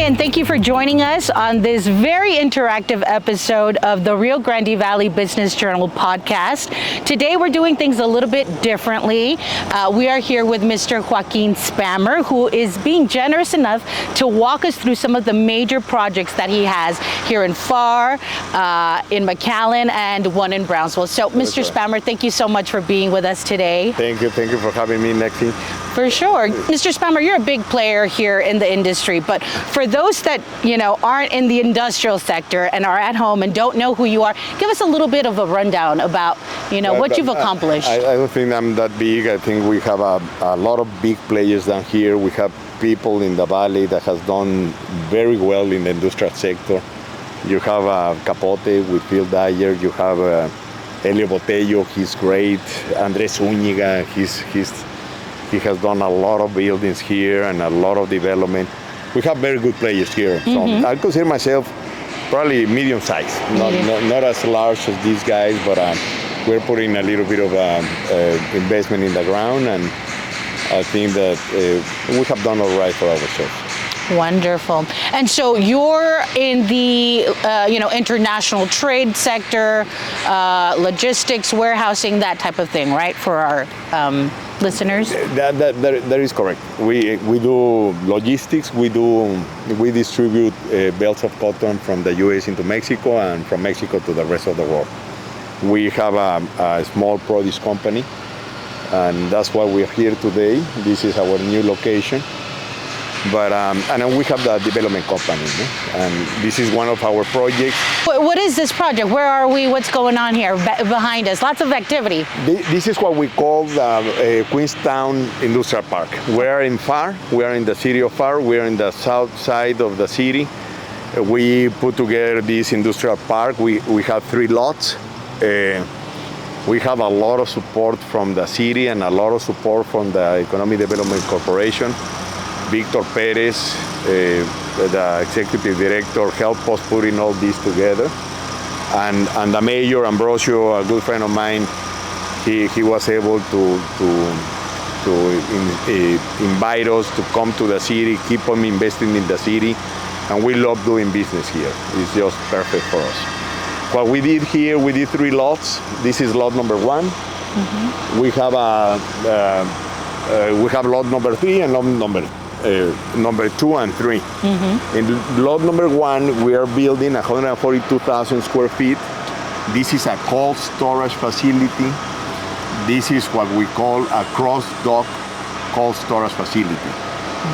and thank you for joining us on this very interactive episode of the Rio Grande Valley Business Journal podcast. Today we're doing things a little bit differently. We are here with Mr. Joaquin Spamer, who is being generous enough to walk us through some of the major projects that he has here in FAR, in McAllen, and one in Brownsville. So, Mr. Spamer, thank you so much for being with us today. Thank you for having me, Naxiely. For sure. Mr. Spamer, you're a big player here in the industry, but for those that, aren't in the industrial sector and are at home and don't know who you are, give us a little bit of a rundown about, what you've accomplished. I don't think I'm that big. I think we have a lot of big players down here. We have people in the valley that has done very well in the industrial sector. You have Capote with Phil Dyer. You have Elio Botello. He's great. Andres Úñiga. He has done a lot of buildings here and a lot of development. We have very good players here. So I consider myself probably medium size, not as large as these guys, but we're putting a little bit of investment in the ground, and I think that we have done all right for ourselves. Wonderful. And so you're in the international trade sector, logistics, warehousing, that type of thing, right? For our listeners. That is correct. We do logistics. We distribute belts of cotton from the U.S. into Mexico and from Mexico to the rest of the world. We have a small produce company, and that's why we're here today. This is our new location. But and we have the development company, and this is one of our projects. What is this project? Where are we? What's going on here behind us? Lots of activity. This is what we call the Queenstown Industrial Park. We are in FAR. We are in the city of FAR. We are in the south side of the city. We put together this industrial park. We have 3 lots. We have a lot of support from the city and a lot of support from the Economic Development Corporation. Victor Perez, the executive director, helped us putting all this together. And the mayor, Ambrosio, a good friend of mine, he was able to invite us to come to the city, keep on investing in the city, and we love doing business here. It's just perfect for us. What we did here, we did 3 lots. This is lot number 1. We have lot number 3 and lot number 2 and 3. In lot number 1, we are building 142,000 square feet. This is a cold storage facility. This is what we call a cross-dock cold storage facility.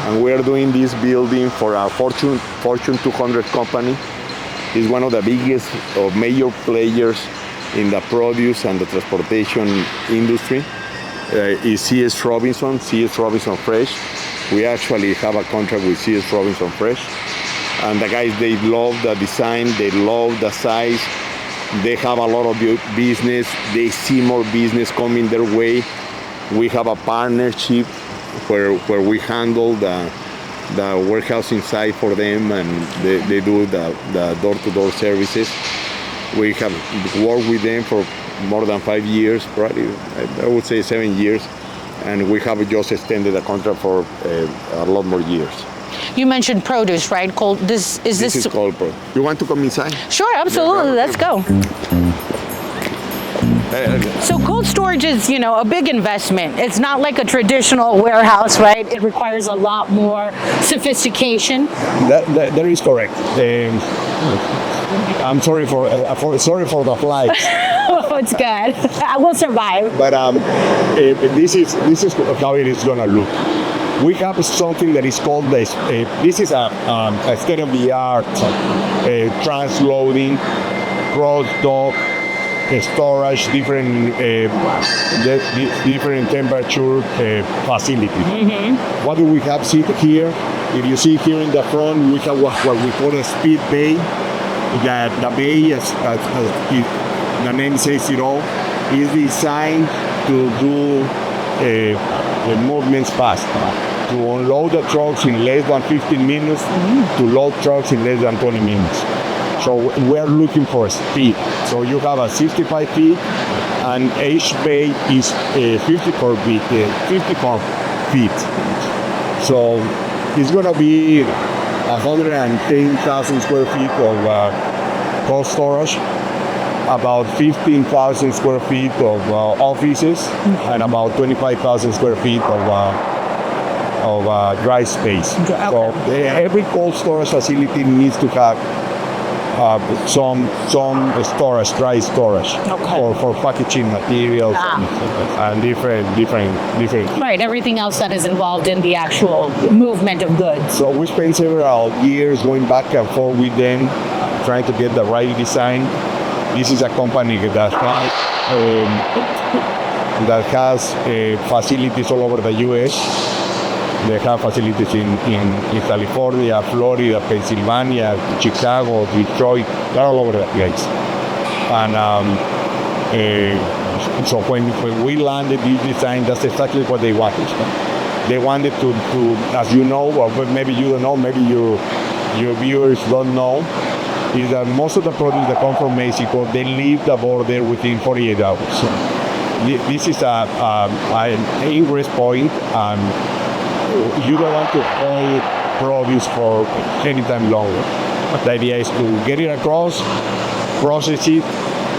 And we are doing this building for a Fortune 200 company. It's one of the biggest or major players in the produce and the transportation industry. Is C.S. Robinson Fresh. We actually have a contract with C.S. Robinson Fresh. And the guys, they love the design, they love the size. They have a lot of business. They see more business coming their way. We have a partnership where we handle the warehousing side for them, and they do the door-to-door services. We have worked with them for more than 5 years, probably, I would say 7 years. And we have just extended the contract for a lot more years. You mentioned produce, right? This is cold produce. You want to come inside? Sure, absolutely. Let's go. So cold storage is, a big investment. It's not like a traditional warehouse, right? It requires a lot more sophistication. That is correct. I'm sorry for the flies. Oh, it's good. I will survive. But this is how it is gonna look. We have something that is called this. This is a state-of-the-art transloading, cross-dock, storage, different temperature facility. What do we have here? If you see here in the front, we have what we call a speed bay. The bay, as the name says it all, is designed to do the movements fast. To unload the trucks in less than 15 minutes, to load trucks in less than 20 minutes. So we're looking for speed. So you have a 65 feet, and each bay is 54 feet. So it's going to be 110,000 square feet of cold storage, about 15,000 square feet of offices, and about 25,000 square feet of dry space. Okay. So every cold storage facility needs to have some storage, dry storage, for packaging materials and different. Right, everything else that is involved in the actual movement of goods. So we spent several years going back and forth with them, trying to get the right design. This is a company that has facilities all over the U.S. They have facilities in California, Florida, Pennsylvania, Chicago, Detroit. They're all over the place. And so when we landed this design, that's exactly what they wanted. They wanted to as you know, or maybe you don't know, maybe your viewers don't know, is that most of the products that come from Mexico, they leave the border within 48 hours. So this is an ingress point. You don't want to hold produce for any time longer. The idea is to get it across, process it.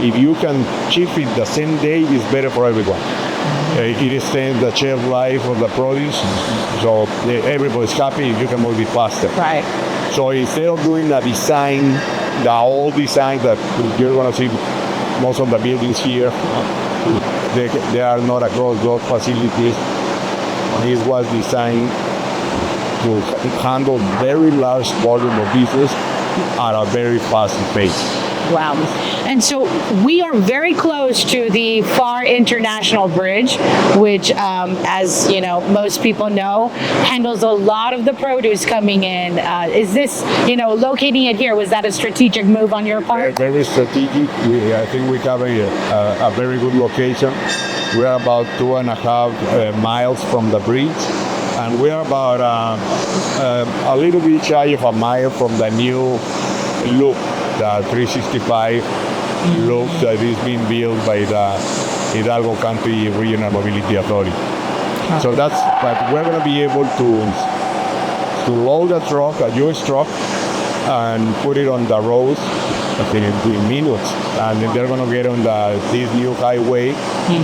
If you can ship it the same day, it's better for everyone. It extends the shelf life of the produce, so everybody's happy if you can move it faster. Right. So instead of doing a design, the old design that you're going to see most of the buildings here, they are not across those facilities. This was designed to handle very large volume of business at a very fast pace. Wow. And so we are very close to the FAR International Bridge, which, as you know, most people know, handles a lot of the produce coming in. Is this, locating it here, was that a strategic move on your part? Very strategic. I think we have a very good location. We are about 2.5 miles from the bridge, and we are about a little bit shy of a mile from the new loop, the 365 loop that is being built by the Hidalgo County Regional Mobility Authority. So but we're going to be able to load a truck, a U.S. truck, and put it on the roads in minutes, and then they're going to get on this new highway.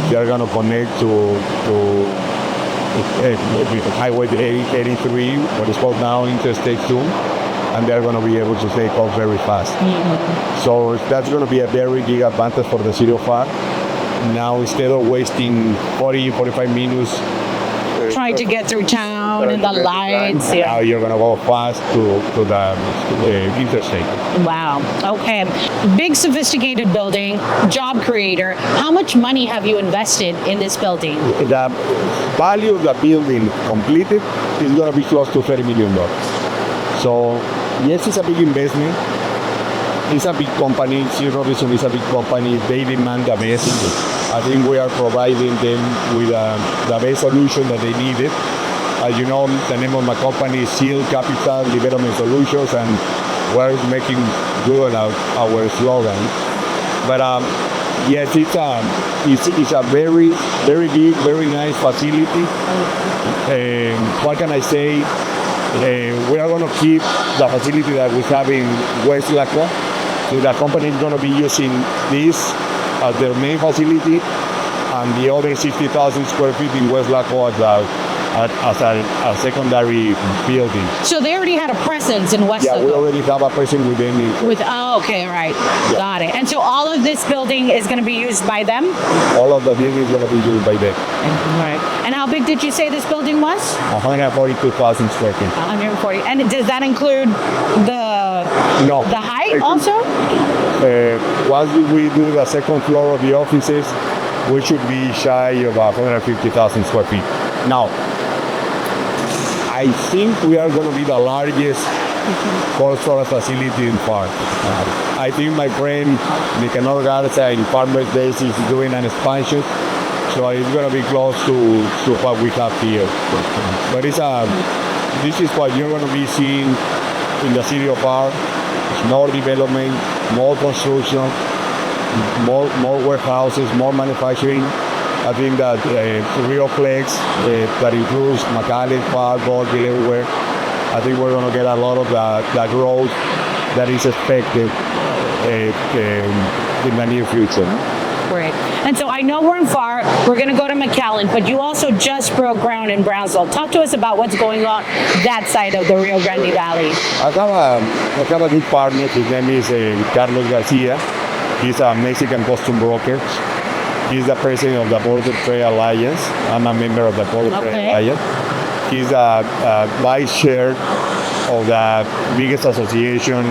They're going to connect to Highway 83, what is called now Interstate 2, and they're going to be able to take off very fast. So that's going to be a very big advantage for the city of FAR. Now, instead of wasting 45 minutes trying to get through town and the lights. Now you're going to go fast to the interstate. Wow. Okay. Big sophisticated building, job creator. How much money have you invested in this building? The value of the building completed is going to be close to $30 million. So yes, it's a big investment. It's a big company. Zero Robinson is a big company. They demand the best. I think we are providing them with the best solution that they needed. As you know, the name of my company is Seal Capital Development Solutions, and we're making good on our slogan. But yes, it's a very, very big, very nice facility. What can I say? We are going to keep the facility that we have in West Laco. So the company is going to be using this as their main facility, and the other 60,000 square feet in West Laco as a secondary building. So they already had a presence in West Laco? Yeah, we already have a presence with them. Okay, right. Yeah. Got it. And so all of this building is going to be used by them? All of the building is going to be used by them. Right. And how big did you say this building was? 142,000 square feet. 140. And does that include the height also? Once we do the second floor of the offices, we should be shy of 150,000 square feet. Now, I think we are going to be the largest cold storage facility in FAR. I think my friend Nicanor Garza in Farmers Days is doing an expansion, so it's going to be close to what we have here. But this is what you're going to be seeing in the city of FAR. More development, more construction, more warehouses, more manufacturing. I think that Rio Flex, that includes McAllen, FAR, Goldville, everywhere. I think we're going to get a lot of the growth that is expected in the near future. Great. And so I know we're in FAR. We're going to go to McAllen, but you also just broke ground in Brownsville. Talk to us about what's going on that side of the Rio Grande Valley. I have a good partner. His name is Carlos Garcia. He's a Mexican custom broker. He's the president of the Border Trade Alliance. I'm a member of the Border Trade Alliance. He's a vice chair of the biggest association,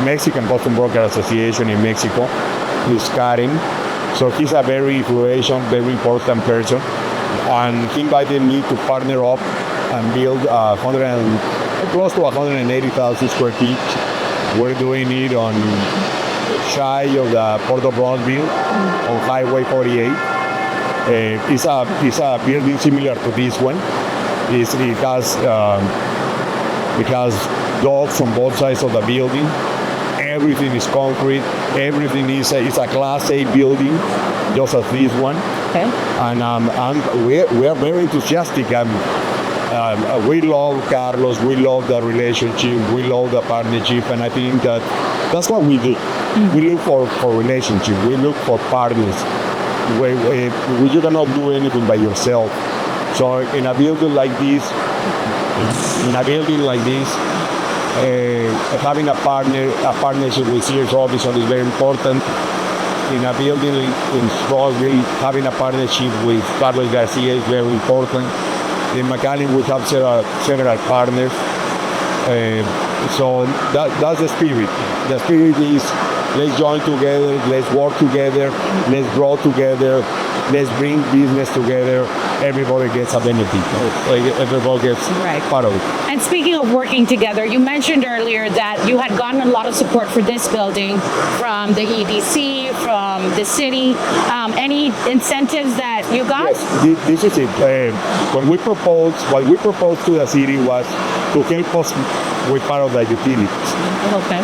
Mexican Custom Broker Association in Mexico. He's Karim. So he's a very influential, very important person. And he invited me to partner up and build close to 180,000 square feet. We're doing it on shy of the Port of Brownsville on Highway 48. It's a building similar to this one. It has dogs on both sides of the building. Everything is concrete. Everything is a Class A building, just as this one. Okay. And we are very enthusiastic. We love Carlos. We love the relationship. We love the partnership. And I think that's what we do. Mm-hmm. We look for relationship. We look for partners. You cannot do anything by yourself. So in a building like this, having a partnership with Sears Robinson is very important. In a building in Roseville, having a partnership with Carlos Garcia is very important. In McAllen, we have several partners. So that's the spirit. The spirit is let's join together, let's work together, let's grow together, let's bring business together. Everybody gets a benefit. Everybody gets part of it. And speaking of working together, you mentioned earlier that you had gotten a lot of support for this building from the EDC, from the city. Any incentives that you got? Yes, this is it. What we proposed to the city was to help us with part of the utilities. Okay.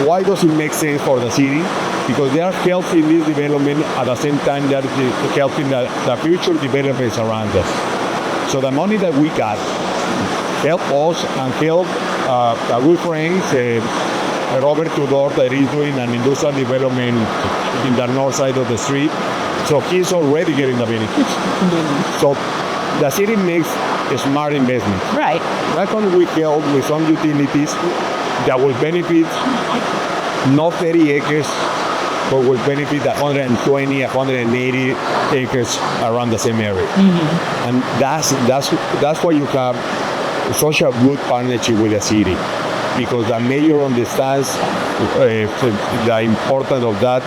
Why does it make sense for the city? Because they are helping this development at the same time that they're helping the future developments around us. So the money that we got help us and help our good friends, Robert Tudor, that is doing an industrial development in the north side of the street. So he's already getting the benefits. Mm-hmm. So the city makes a smart investment. Right. Why can't we help with some utilities that will benefit not 30 acres, but will benefit 120, 180 acres around the same area. Mm-hmm. And that's why you have such a good partnership with the city, because the mayor understands the importance of that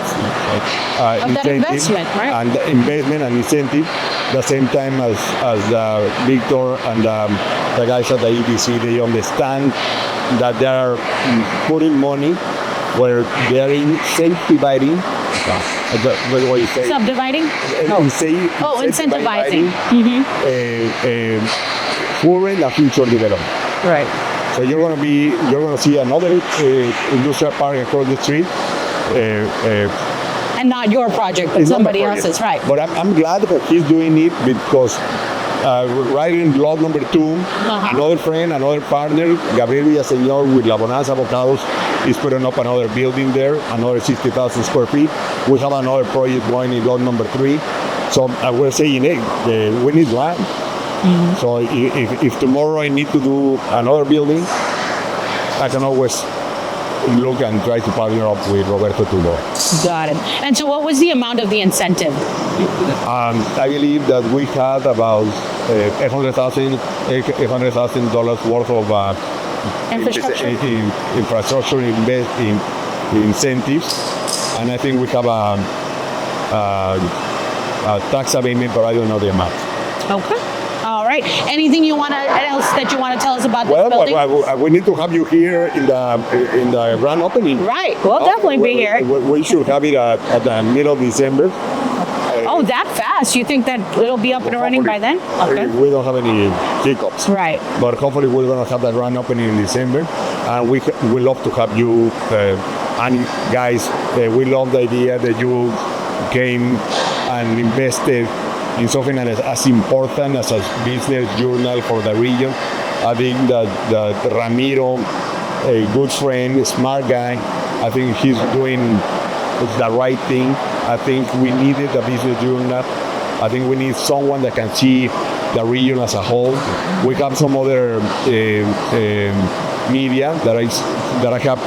investment, right? And investment and incentive. The same time as Victor and the guys at the EDC, they understand that they are putting money where they are subdividing. What you say? Subdividing? Incentivizing. Current and future development. Right. So you're going to see another industrial park across the street. And not your project, but somebody else's, right? But I'm glad that he's doing it because right in lot number 2, another friend, another partner, Gabriel Villaseñor with La Bonanza Avocados, is putting up another building there, another 60,000 square feet. We have another project going in lot number 3. So we're saying, hey, we need land. Mm-hmm. So if tomorrow I need to do another building, I can always look and try to partner up with Roberto Tudor. Got it. And so what was the amount of the incentive? I believe that we had about $800,000 worth of infrastructure incentives. And I think we have a tax abatement, but I don't know the amount. Okay. All right. Anything else that you want to tell us about this building? Well, we need to have you here in the grand opening. Right. We'll definitely be here. We should have it at the middle of December. Oh, that fast? You think that it'll be up and running by then? Okay. We don't have any hiccups. Right. But hopefully we're going to have that grand opening in December. And we love to have you. And guys, we love the idea that you came and invested in something as important as a business journal for the region. I think that Ramiro, a good friend, smart guy, I think he's doing the right thing. I think we needed a business journal. I think we need someone that can see the region as a whole. We have some other media that I have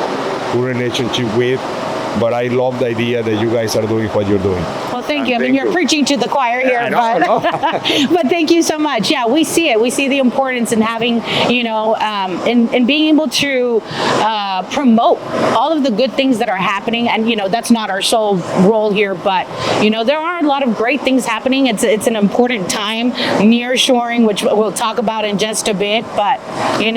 a relationship with, but I love the idea that you guys are doing what you're doing. Well, thank you. I mean, you're preaching to the choir here, but thank you so much. Yeah, we see it. We see the importance in having, in being able to promote all of the good things that are happening. And, that's not our sole role here, but, there are a lot of great things happening. It's an important time, nearshoring, which we'll talk about in just a bit. But, you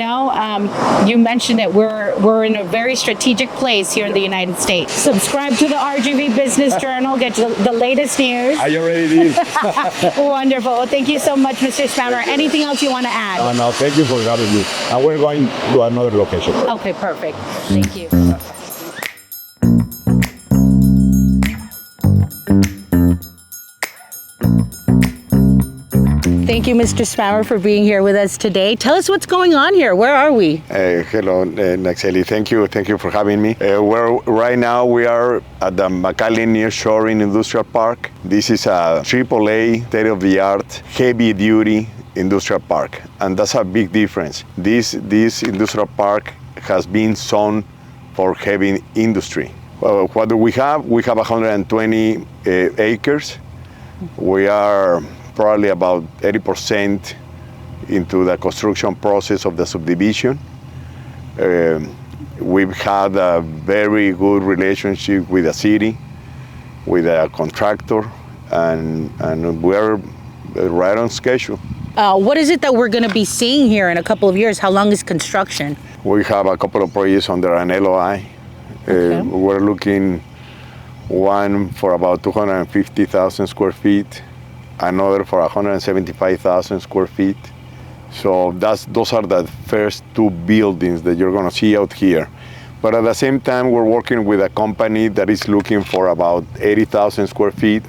mentioned that we're in a very strategic place here in the United States. Subscribe to the RGV Business Journal, get the latest news. I already did. Wonderful. Well, thank you so much, Mr. Spamer. Anything else you want to add? No, thank you for having me. And we're going to another location. Okay, perfect. Thank you. Thank you, Mr. Spamer, for being here with us today. Tell us what's going on here. Where are we? Hello, Naxiely. Thank you for having me. Right now we are at the McAllen Nearshoring Industrial Park. This is a AAA, state-of-the-art, heavy-duty industrial park, and that's a big difference. This industrial park has been zoned for heavy industry. What do we have? We have 120 acres. We are probably about 80% into the construction process of the subdivision. We've had a very good relationship with the city, with the contractor, and we're right on schedule. What is it that we're going to be seeing here in a couple of years? How long is construction? We have a couple of projects under an LOI. Okay. We're looking one for about 250,000 square feet, another for 175,000 square feet. So those are the first two buildings that you're going to see out here. But at the same time, we're working with a company that is looking for about 80,000 square feet.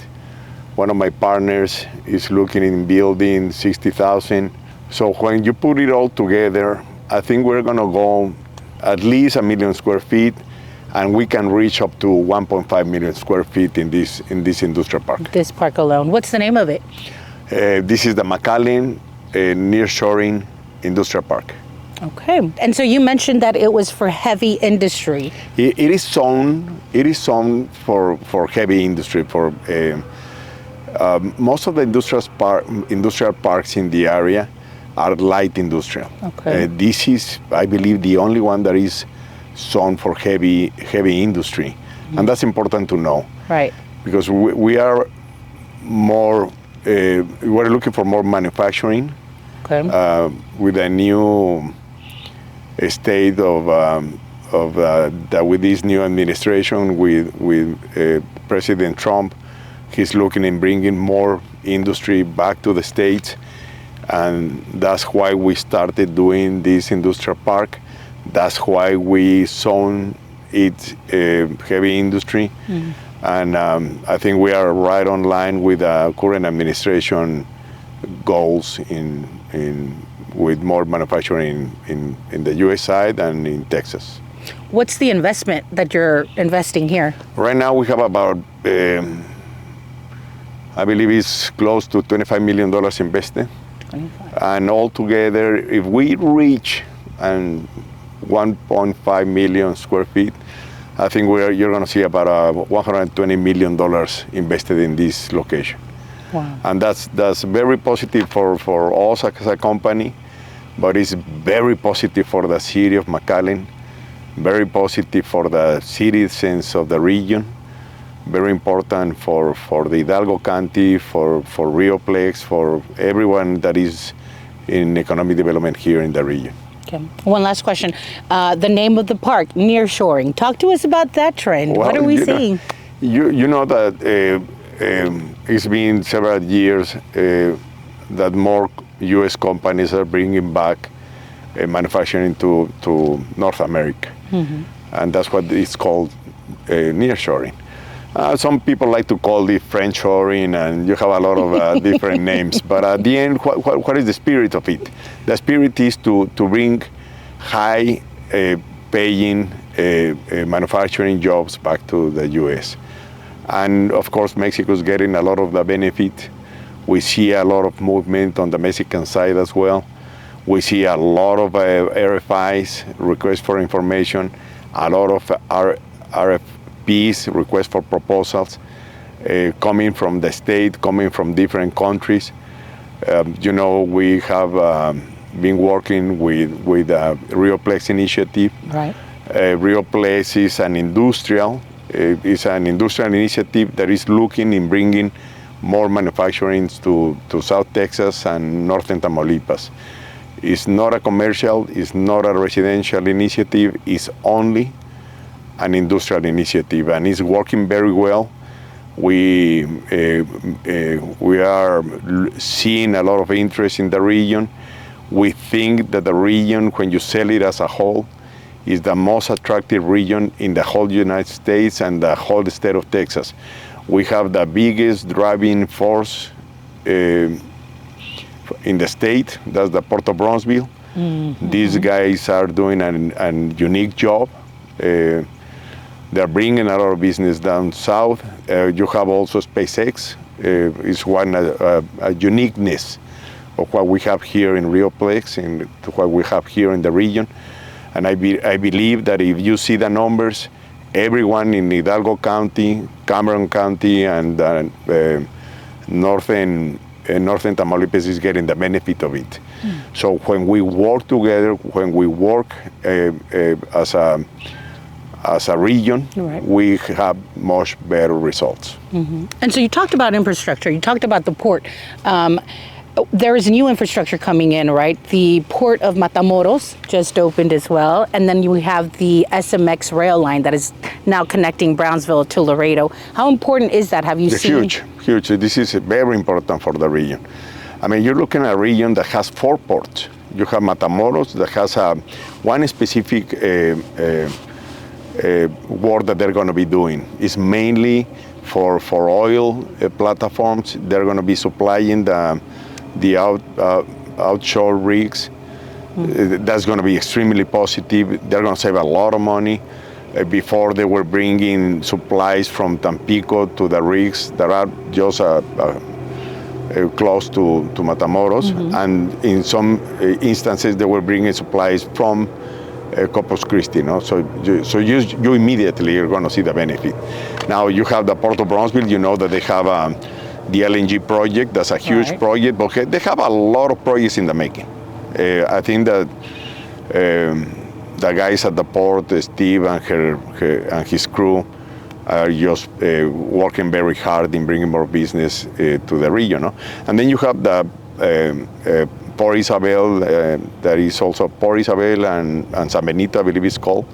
One of my partners is looking in building 60,000. So when you put it all together, I think we're going to go at least 1 million square feet, and we can reach up to 1.5 million square feet in this industrial park. This park alone. What's the name of it? This is the McAllen Nearshoring Industrial Park. Okay. And so you mentioned that it was for heavy industry. It is zoned for heavy industry. For most of the industrial parks in the area are light industrial. Okay. This is, I believe, the only one that is zoned for heavy industry, and that's important to know. Right. Because we are more, we're looking for more manufacturing. Okay. With a new state with this new administration, with President Trump, he's looking in bringing more industry back to the States, and that's why we started doing this industrial park. That's why we zone it heavy industry, and I think we are right on line with the current administration goals with more manufacturing in the U.S. side and in Texas. What's the investment that you're investing here? Right now we have about, I believe it's close to $25 million invested. 25. And altogether, if we reach 1.5 million square feet, I think you're going to see about $120 million invested in this location. Wow. And that's very positive for us as a company, but it's very positive for the city of McAllen, very positive for the citizens of the region, very important for the Hidalgo County, for Rioplex, for everyone that is in economic development here in the region. Okay. One last question. The name of the park, nearshoring. Talk to us about that trend. Well, what are we seeing? You know that it's been several years that more U.S. companies are bringing back manufacturing to North America. Mm-hmm. And that's what it's called nearshoring. Some people like to call it French shoring, and you have a lot of different names. But at the end, what is the spirit of it? The spirit is to bring high paying manufacturing jobs back to the U.S. And of course, Mexico's getting a lot of the benefit. We see a lot of movement on the Mexican side as well. We see a lot of RFIs, requests for information, a lot of RFPs, requests for proposals, coming from the state, coming from different countries. We have been working with Rioplex initiative. Right. Rioplex is an industrial initiative that is looking in bringing more manufacturing to South Texas and Northern Tamaulipas. It's not a commercial, it's not a residential initiative, it's only an industrial initiative, and it's working very well. We are seeing a lot of interest in the region. We think that the region, when you sell it as a whole, is the most attractive region in the whole United States and the whole state of Texas. We have the biggest driving force in the state. That's the Port of Bronzeville. Mm-hmm. These guys are doing a unique job. They're bringing a lot of business down south. You have also SpaceX. It's one a uniqueness of what we have here in Rioplex and what we have here in the region. And I believe that if you see the numbers, everyone in Hidalgo County, Cameron County, and northern Tamaulipas is getting the benefit of it. Mm. So when we work together, when we work as a region, right, we have much better results. Mm-hmm. And so you talked about infrastructure. You talked about the port. There is new infrastructure coming in, right? The port of Matamoros just opened as well. And then you have the SMX rail line that is now connecting Brownsville to Laredo. How important is that? Have you seen? Huge. This is very important for the region. I mean, you're looking at a region that has 4 ports. You have Matamoros that has one specific work that they're going to be doing. It's mainly for oil platforms. They're going to be supplying the outshore rigs. Mm-hmm. That's going to be extremely positive. They're going to save a lot of money. Before they were bringing supplies from Tampico to the rigs that are just close to Matamoros, mm-hmm, and in some instances they were bringing supplies from Corpus Christi. No? So you immediately are going to see the benefit. Now you have the Port of Bronzeville. You know that they have the LNG project. That's a huge project, but they have a lot of projects in the making. I think that the guys at the port, Steve and his crew, are just working very hard in bringing more business to the region. No? And then you have the Port Isabel, that is also Port Isabel and San Benito, I believe it's called.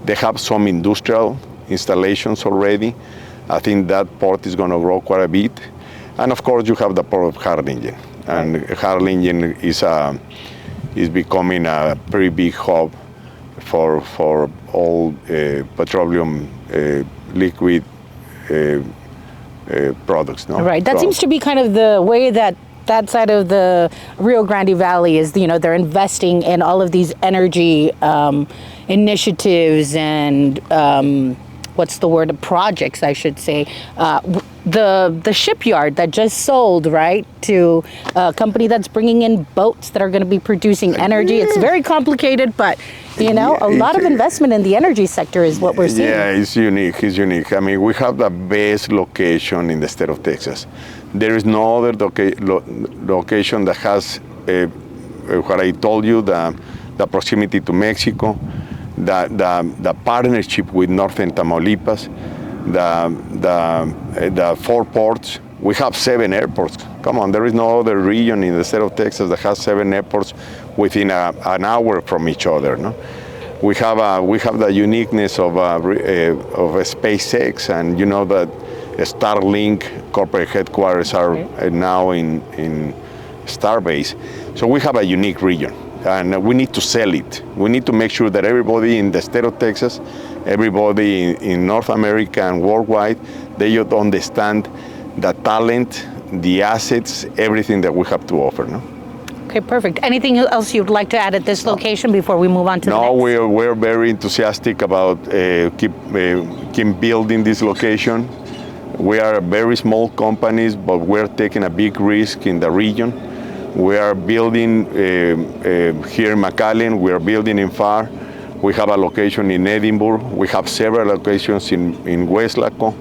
They have some industrial installations already. I think that port is going to grow quite a bit. And of course, you have the port of Harlingen. And Harlingen is becoming a pretty big hub for all petroleum liquid products. No? Right. That seems to be kind of the way that side of the Rio Grande Valley is, they're investing in all of these energy initiatives and projects, I should say. The shipyard that just sold, right, to a company that's bringing in boats that are going to be producing energy. It's very complicated, but, a lot of investment in the energy sector is what we're seeing. Yeah, it's unique. I mean, we have the best location in the state of Texas. There is no other location that has what I told you, the proximity to Mexico, the partnership with Northern Tamaulipas, the 4 ports. We have 7 airports. Come on, there is no other region in the state of Texas that has 7 airports within an hour from each other. No, we have the uniqueness of SpaceX, and that Starlink corporate headquarters are now in Starbase. So we have a unique region. and we need to sell it. We need to make sure that everybody in the state of Texas, everybody in North America and worldwide, they understand the talent, the assets, everything that we have to offer. No? Okay, perfect. Anything else you'd like to add at this location before we move on to the next? No, we're very enthusiastic about keep building this location. We are a very small companies, but we're taking a big risk in the region. We are building here in McAllen. We are building in FAR. We have a location in Edinburgh. We have several locations in West Laco.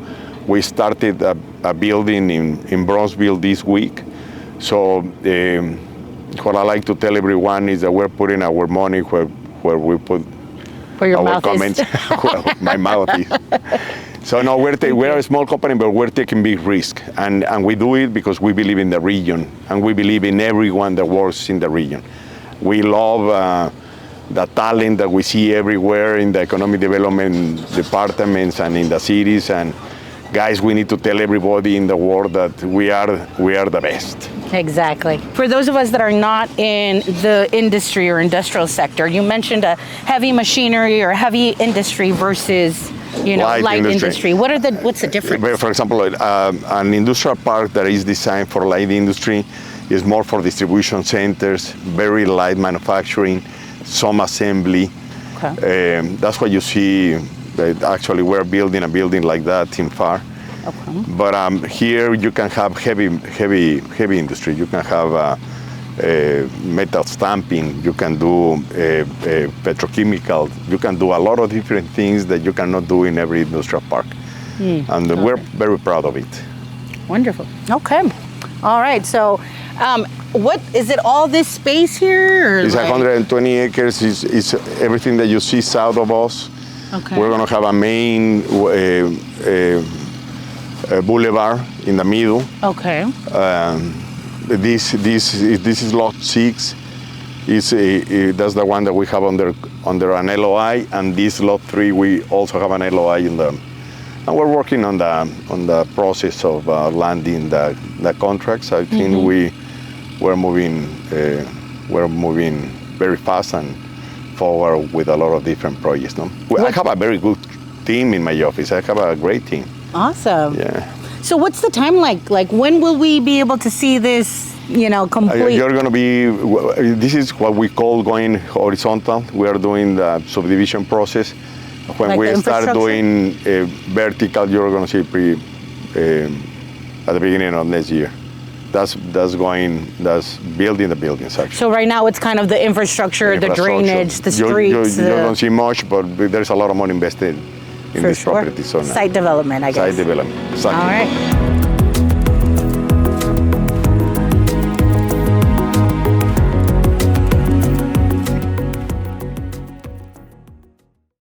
We started a building in Bronzeville this week. So what I like to tell everyone is that we're putting our money where we put where your our mouth comments. is. Well, my mouth is. So no, we're a small company, but we're taking big risk, and we do it because we believe in the region, and we believe in everyone that works in the region. We love the talent that we see everywhere in the economic development departments and in the cities. And guys, we need to tell everybody in the world that we are the best. Exactly. For those of us that are not in the industry or industrial sector, you mentioned a heavy machinery or heavy industry versus light industry. What's the difference? For example, an industrial park that is designed for light industry is more for distribution centers, very light manufacturing, some assembly. Okay. That's why you see. Actually, we're building a building like that in FAR. Okay. But here you can have heavy industry. You can have metal stamping. You can do petrochemical. You can do a lot of different things that you cannot do in every industrial park. And we're very proud of it. Wonderful. Okay. All right. So, what is it? All this space here? Or It's 120 acres. It's everything that you see south of us. Okay. We're going to have a main boulevard in the middle. Okay. This is lot 6. That's the one that we have under an LOI, and this lot 3 we also have an LOI in them. And we're working on the process of landing the contracts. I think we're moving very fast and forward with a lot of different projects. No? I have a very good team in my office. I have a great team. Awesome. Yeah. So what's the time like? Like when will we be able to see this, complete? You're going to be, this is what we call going horizontal. We are doing the subdivision process. When Like we the start doing vertical, you're going to see at the beginning of next year. That's building the buildings actually. So right now it's kind of the infrastructure, the drainage, the streets. You don't see much, but there's a lot of money invested in this property. So Site development, I guess. Site development, exactly. All right.